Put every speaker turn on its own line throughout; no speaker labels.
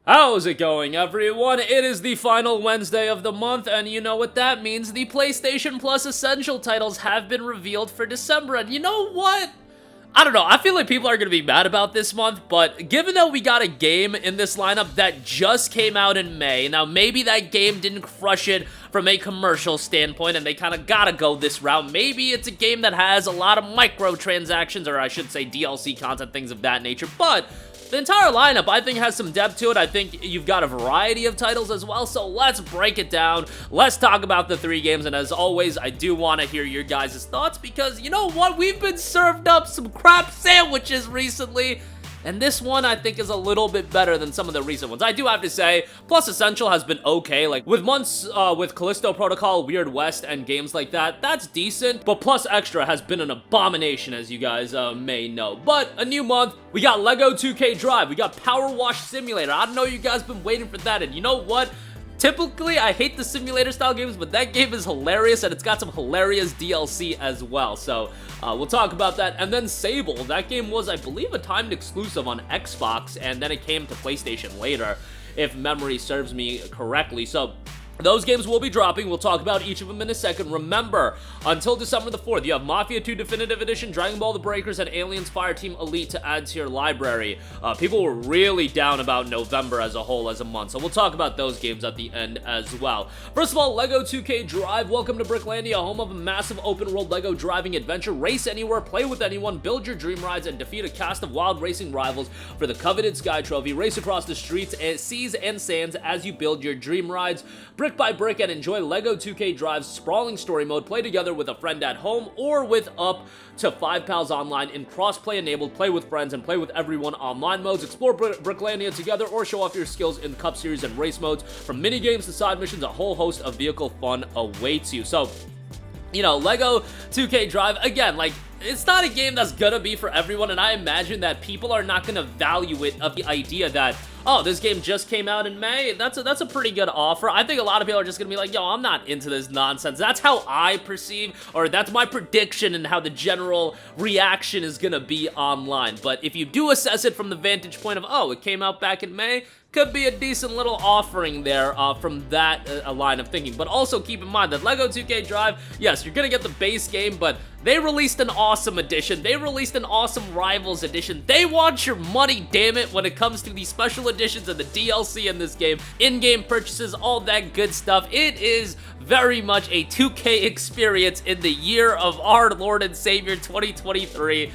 How's it going, everyone? It is the final Wednesday of the month, and you know what that means. The PlayStation Plus Essential titles have been revealed for December, and you know what? I don't know, I feel like people are going to be mad about this month, but given that we got a game in this lineup that just came out in May, now maybe that game didn't crush it from a commercial standpoint, and they kind of gotta go this route. Maybe it's a game that has a lot of microtransactions, or I should say DLC content, things of that nature, but the entire lineup, I think, has some depth to it. I think you've got a variety of titles as well, so let's break it down. Let's talk about the three games, and as always, I do want to hear your guys' thoughts, because you know what? We've been served up some crap sandwiches recently, and this one, I think, is a little bit better than some of the recent ones. I do have to say, Plus Essential has been okay. Like, with months with Callisto Protocol, Weird West, and games like that, that's decent. But Plus Extra has been an abomination, as you guys may know. But a new month, we got LEGO 2K Drive. We got Power Wash Simulator. I know you guys been waiting for that, and you know what? Typically, I hate the simulator-style games, but that game is hilarious, and it's got some hilarious DLC as well, so we'll talk about that. And then Sable, that game was, I believe, a timed exclusive on Xbox, and then it came to PlayStation later, if memory serves me correctly, so those games will be dropping. We'll talk about each of them in a second. Remember, until December the 4th, you have Mafia 2 Definitive Edition, Dragon Ball The Breakers, and Aliens Fireteam Elite to add to your library. People were really down about November as a whole as a month, so we'll talk about those games at the end as well. First of all, LEGO 2K Drive. Welcome to Bricklandia, home of a massive open-world LEGO driving adventure. Race anywhere, play with anyone, build your dream rides, and defeat a cast of wild racing rivals for the coveted Sky Trophy. Race across the streets, seas, and sands as you build your dream rides. Brick by brick, and enjoy LEGO 2K Drive's sprawling story mode. Play together with a friend at home or with up to 5 pals online in cross-play enabled. Play with friends and play with everyone online modes. Explore Bricklandia together or show off your skills in Cup Series and race modes. From mini games to side missions, a whole host of vehicle fun awaits you. So, you know, LEGO 2K Drive, again, like, it's not a game that's gonna be for everyone, and I imagine that people are not gonna value it of the idea that, oh, this game just came out in May. That's a pretty good offer. I think a lot of people are just gonna be like, yo, I'm not into this nonsense. That's how I perceive, or that's my prediction and how the general reaction is gonna be online. But if you do assess it from the vantage point of, oh, it came out back in May, could be a decent little offering there from that line of thinking. But also keep in mind that LEGO 2K Drive, yes, you're gonna get the base game, but they released an awesome edition. They released an awesome Rivals edition. They want your money, damn it, when it comes to the special editions and the DLC in this game. In-game purchases, all that good stuff. It is very much a 2K experience in the year of our Lord and Savior 2023.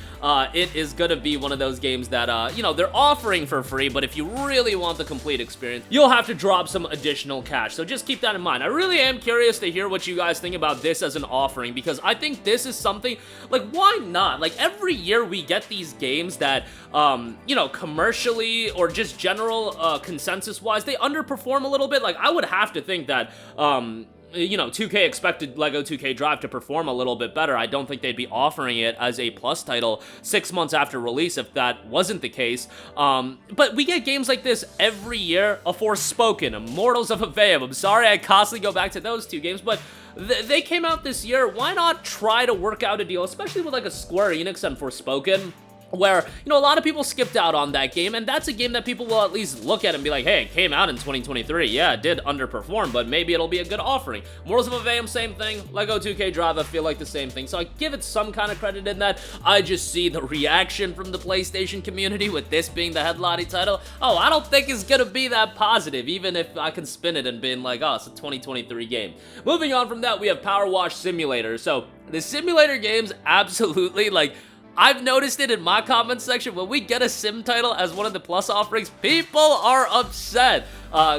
It is gonna be one of those games that, you know, they're offering for free, but if you really want the complete experience, you'll have to drop some additional cash. So just keep that in mind. I really am curious to hear what you guys think about this as an offering, because I think this is something, like, why not? Like, every year we get these games that, you know, commercially or just general consensus-wise, they underperform a little bit. Like, I would have to think that, you know, 2K expected LEGO 2K Drive to perform a little bit better. I don't think they'd be offering it as a Plus title 6 months after release if that wasn't the case. But we get games like this every year. A Forspoken, Immortals of Aveum. I'm sorry I constantly go back to those two games, but they came out this year. Why not try to work out a deal, especially with like a Square Enix and Forspoken, where, you know, a lot of people skipped out on that game, and that's a game that people will at least look at and be like, hey, it came out in 2023, yeah, it did underperform, but maybe it'll be a good offering. Mortals of Aveum, same thing. LEGO 2K Drive, I feel like the same thing, so I give it some kind of credit in that. I just see the reaction from the PlayStation community with this being the headlining title. Oh, I don't think it's gonna be that positive, even if I can spin it and being like, oh, it's a 2023 game. Moving on from that, we have Power Wash Simulator. So, the simulator games, absolutely, like, I've noticed it in my comment section. When we get a sim title as one of the Plus offerings, people are upset.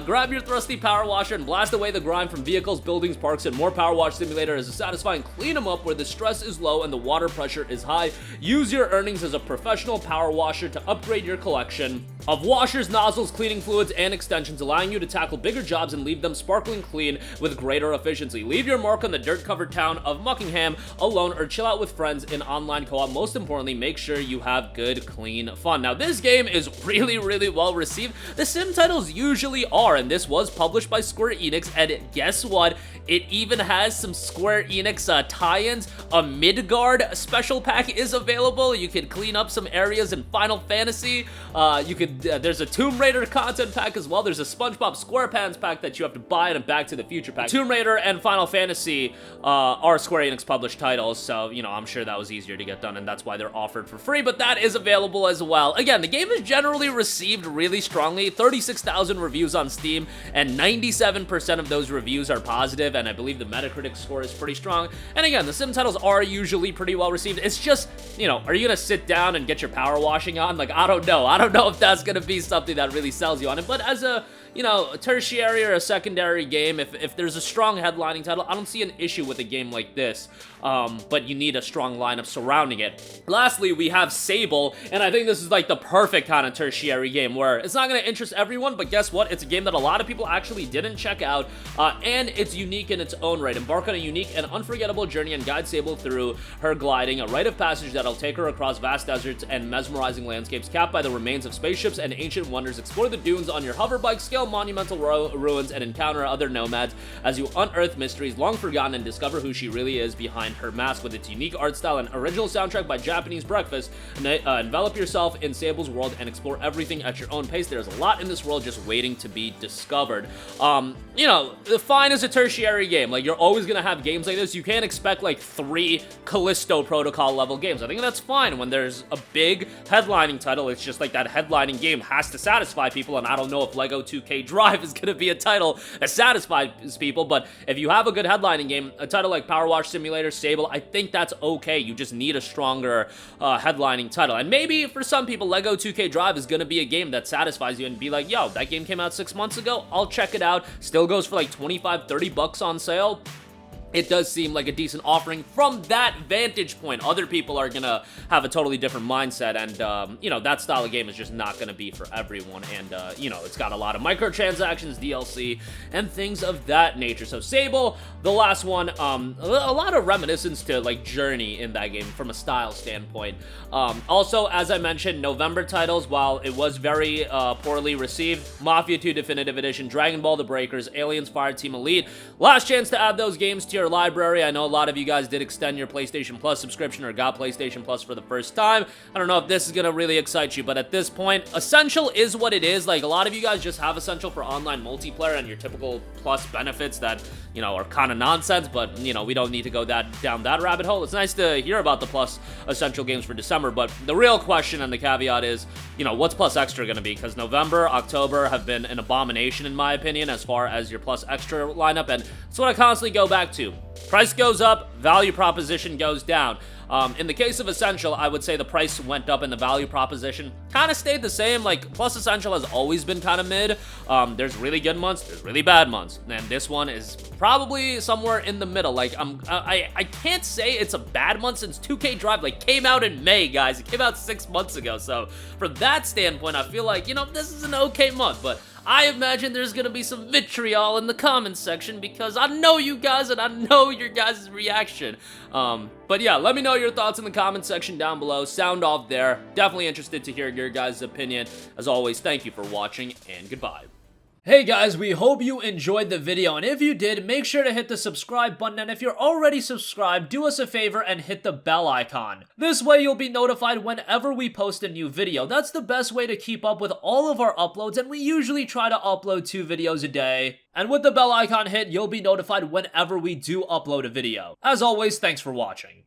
Grab your thrusty power washer and blast away the grime from vehicles, buildings, parks, and more. Power Wash Simulator is a satisfying clean them up where the stress is low and the water pressure is high. Use your earnings as a professional power washer to upgrade your collection of washers, nozzles, cleaning fluids, and extensions, allowing you to tackle bigger jobs and leave them sparkling clean with greater efficiency. Leave your mark on the dirt-covered town of Muckingham alone or chill out with friends in online co-op. Most importantly, make sure you have good, clean fun. Now, this game is really, really well received. The sim titles usually actually are, and this was published by Square Enix, and guess what? It even has some Square Enix tie-ins. A Midgard special pack is available. You can clean up some areas in Final Fantasy. There's a Tomb Raider content pack as well. There's a SpongeBob SquarePants pack that you have to buy, and a Back to the Future pack. Tomb Raider and Final Fantasy are Square Enix published titles, so, you know, I'm sure that was easier to get done, and that's why they're offered for free, but that is available as well. Again, the game is generally received really strongly. 36,000 reviews on Steam, and 97% of those reviews are positive, and I believe the Metacritic score is pretty strong. And again, the sim titles are usually pretty well received. It's just, you know, are you gonna sit down and get your power washing on? Like, I don't know. I don't know if that's gonna be something that really sells you on it, but as a, you know, a tertiary or a secondary game, if there's a strong headlining title, I don't see an issue with a game like this, but you need a strong lineup surrounding it. Lastly, we have Sable, and I think this is like the perfect kind of tertiary game where it's not going to interest everyone, but guess what? It's a game that a lot of people actually didn't check out, and it's unique in its own right. Embark on a unique and unforgettable journey and guide Sable through her gliding, a rite of passage that'll take her across vast deserts and mesmerizing landscapes capped by the remains of spaceships and ancient wonders. Explore the dunes on your hoverbike, scale monumental ruins, and encounter other nomads as you unearth mysteries long forgotten and discover who she really is behind her mask. With its unique art style and original soundtrack by Japanese Breakfast, envelop yourself in Sable's world and explore everything at your own pace. There's a lot in this world just waiting to be discovered. You know, fine as a tertiary game. Like, you're always gonna have games like this. You can't expect like 3 Callisto Protocol level games. I think that's fine when there's a big headlining title. It's just like that headlining game has to satisfy people, and I don't know if Lego 2K Drive is gonna be a title that satisfies people, but if you have a good headlining game, a title like Power Wash Simulator, Sable, I think that's okay. You just need a stronger headlining title. And maybe for some people, Lego 2K Drive is gonna be a game that satisfies you and be like, yo, that game came out 6 months ago, I'll check it out. Still goes for like 25, 30 bucks on sale. It does seem like a decent offering from that vantage point. Other people are gonna have a totally different mindset, and, you know, that style of game is just not gonna be for everyone, and, you know, it's got a lot of microtransactions, DLC, and things of that nature. So Sable, the last one, a lot of reminiscence to, like, Journey in that game from a style standpoint. Also, as I mentioned, November titles, while it was very poorly received, Mafia 2 Definitive Edition, Dragon Ball The Breakers, Aliens Fireteam Elite. Last chance to add those games to your library. I know a lot of you guys did extend your PlayStation Plus subscription or got PlayStation Plus for the first time. I don't know if this is gonna really excite you, but at this point, Essential is what it is. Like, a lot of you guys just have Essential for online multiplayer and your typical Plus benefits that, you know, are kind of nonsense, but, you know, we don't need to go down that rabbit hole. It's nice to hear about the Plus Essential games for December, but the real question and the caveat is, you know, what's Plus Extra gonna be? Because November, October have been an abomination, in my opinion, as far as your Plus Extra lineup, and it's what I constantly go back to. Price goes up, value proposition goes down. In the case of Essential, I would say the price went up and the value proposition kind of stayed the same. Like, Plus Essential has always been kind of mid. There's really good months, there's really bad months, and this one is probably somewhere in the middle. Like, I can't say it's a bad month since 2K Drive, like, came out in May, guys. It came out 6 months ago, so from that standpoint, I feel like, you know, this is an okay month, but I imagine there's gonna be some vitriol in the comments section because I know you guys and I know your guys' reaction. But yeah, let me know your thoughts in the comments section down below. Sound off there. Definitely interested to hear your guys' opinion. As always, thank you for watching and goodbye. Hey guys, we hope you enjoyed the video, and if you did, make sure to hit the subscribe button, and if you're already subscribed, do us a favor and hit the bell icon. This way you'll be notified whenever we post a new video. That's the best way to keep up with all of our uploads, and we usually try to upload 2 videos a day. And with the bell icon hit, you'll be notified whenever we do upload a video. As always, thanks for watching.